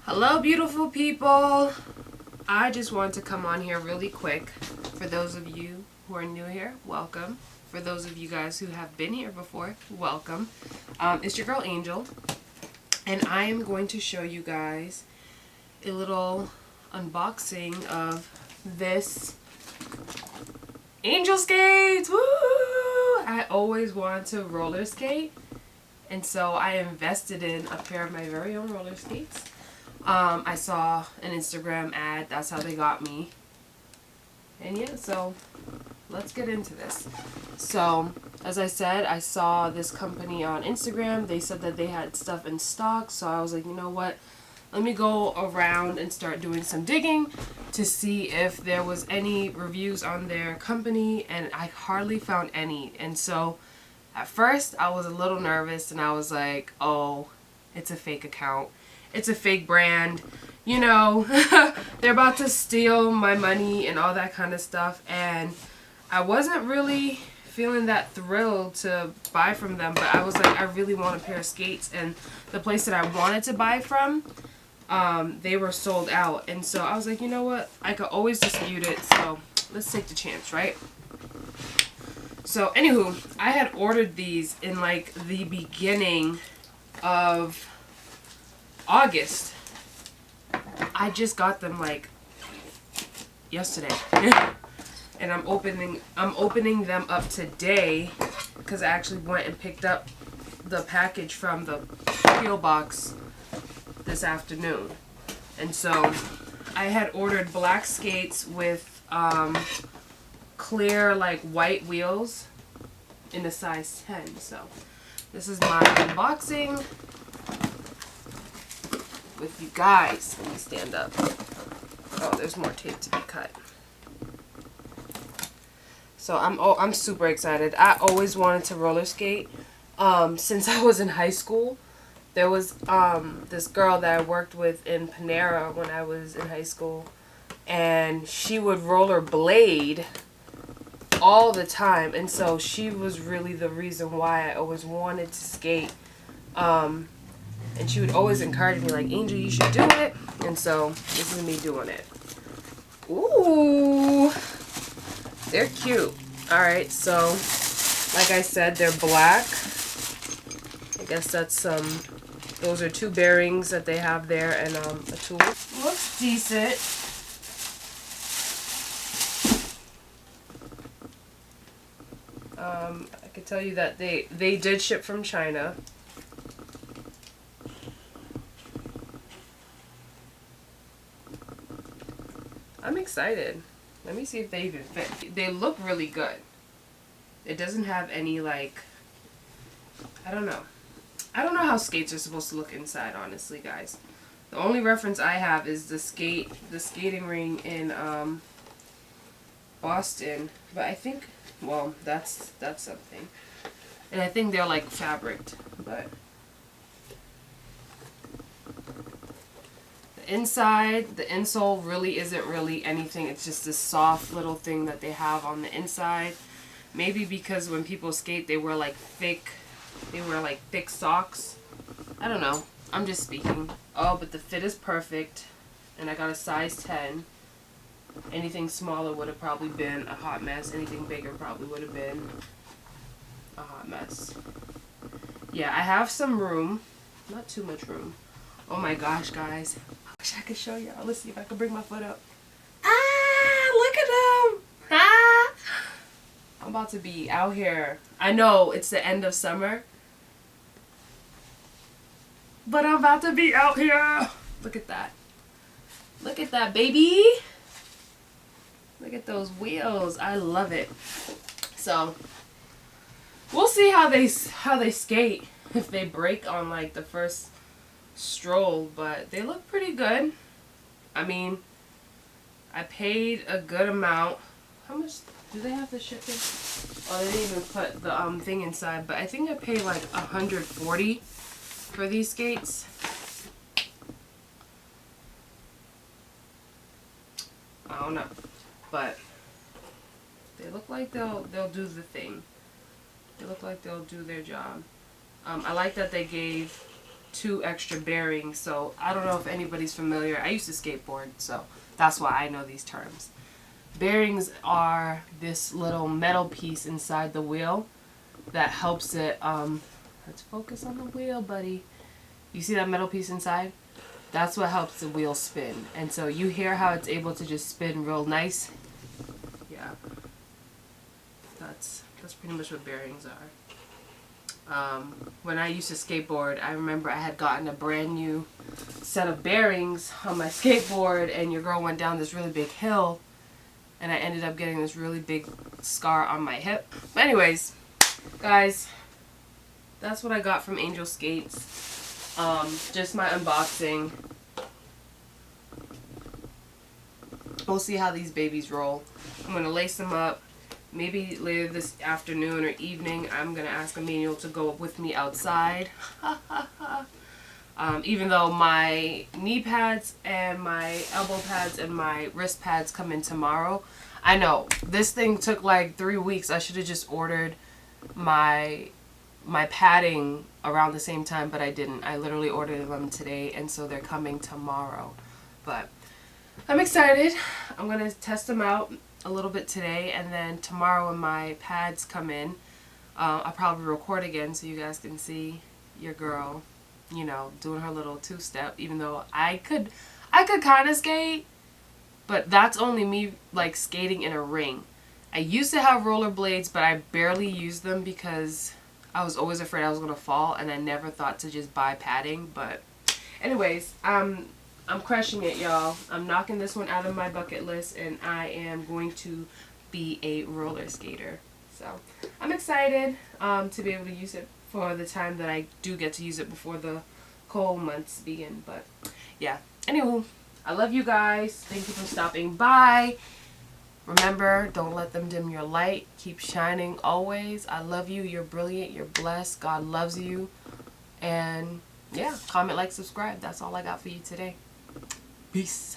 Hello, beautiful people. I just want to come on here really quick. For those of you who are new here, welcome. For those of you guys who have been here before, welcome. It's your girl Angel, and I am going to show you guys a little unboxing of this Angel skates. Woo! I always wanted to roller skate, and so I invested in a pair of my very own roller skates. I saw an Instagram ad, that's how they got me. And yeah, so let's get into this. So, as I said, I saw this company on Instagram. They said that they had stuff in stock, so I was like, you know what? Let me go around and start doing some digging to see if there was any reviews on their company, and I hardly found any. And so, at first, I was a little nervous, and I was like, oh, it's a fake account. It's a fake brand, you know, they're about to steal my money and all that kind of stuff, and I wasn't really feeling that thrilled to buy from them, but I was like, I really want a pair of skates, and the place that I wanted to buy from, they were sold out, and so I was like, you know what, I could always dispute it, so let's take the chance, right? So, anywho, I had ordered these in like the beginning of August. I just got them like yesterday. And I'm opening them up today because I actually went and picked up the package from the PO box this afternoon. And so I had ordered black skates with clear like white wheels in a size 10. So this is my unboxing with you guys. Let me stand up. Oh, there's more tape to be cut. So I'm super excited. I always wanted to roller skate since I was in high school. There was this girl that I worked with in Panera when I was in high school, and she would roller blade all the time, and so she was really the reason why I always wanted to skate. And she would always encourage me, like, Angel, you should do it. And so, this is me doing it. Ooh. They're cute. Alright, so, like I said, they're black. I guess that's those are two bearings that they have there and a tool. Looks decent. I can tell you that they did ship from China. I'm excited. Let me see if they even fit. They look really good. It doesn't have any like, I don't know. I don't know how skates are supposed to look inside, honestly, guys. The only reference I have is the skating ring in Boston. But I think, well, that's something. And I think they're like fabricked, but inside, the insole really isn't really anything. It's just this soft little thing that they have on the inside. Maybe because when people skate, they wear like thick socks. I don't know. I'm just speaking. Oh, but the fit is perfect. And I got a size 10. Anything smaller would have probably been a hot mess. Anything bigger probably would have been a hot mess. Yeah, I have some room. Not too much room. Oh my gosh, guys. I wish I could show y'all. Let's see if I can bring my foot up. Ah, look at them. Ah. I'm about to be out here. I know it's the end of summer, but I'm about to be out here. Look at that. Look at that, baby. Look at those wheels. I love it. So, we'll see how they skate. If they break on like the first stroll, but they look pretty good. I mean, I paid a good amount. How much do they have the shipping? Oh, they didn't even put the thing inside, but I think I paid like $140 for these skates. I don't know, but they look like they'll do the thing. They look like they'll do their job. I like that they gave 2 extra bearings. So I don't know if anybody's familiar. I used to skateboard, so that's why I know these terms. Bearings are this little metal piece inside the wheel that helps it, let's focus on the wheel, buddy. You see that metal piece inside? That's what helps the wheel spin. And so you hear how it's able to just spin real nice? Yeah. That's pretty much what bearings are. When I used to skateboard, I remember I had gotten a brand new set of bearings on my skateboard, and your girl went down this really big hill, and I ended up getting this really big scar on my hip. But anyways, guys, that's what I got from Angel Skates. Just my unboxing. We'll see how these babies roll. I'm going to lace them up. Maybe later this afternoon or evening, I'm going to ask Emmanuel to go with me outside. Even though my knee pads and my elbow pads and my wrist pads come in tomorrow. I know, this thing took like 3 weeks. I should have just ordered my padding around the same time, but I didn't. I literally ordered them today, and so they're coming tomorrow. But I'm excited. I'm going to test them out a little bit today, and then tomorrow when my pads come in, I'll probably record again so you guys can see your girl, you know, doing her little 2-step, even though I could kind of skate, but that's only me like skating in a ring. I used to have rollerblades, but I barely used them because I was always afraid I was going to fall, and I never thought to just buy padding. But anyways, I'm crushing it, y'all. I'm knocking this one out of my bucket list, and I am going to be a roller skater. So I'm excited to be able to use it for the time that I do get to use it before the cold months begin. But yeah, anywho, I love you guys. Thank you for stopping by. Remember, don't let them dim your light. Keep shining always. I love you. You're brilliant. You're blessed. God loves you. And yeah, comment, like, subscribe. That's all I got for you today. Peace.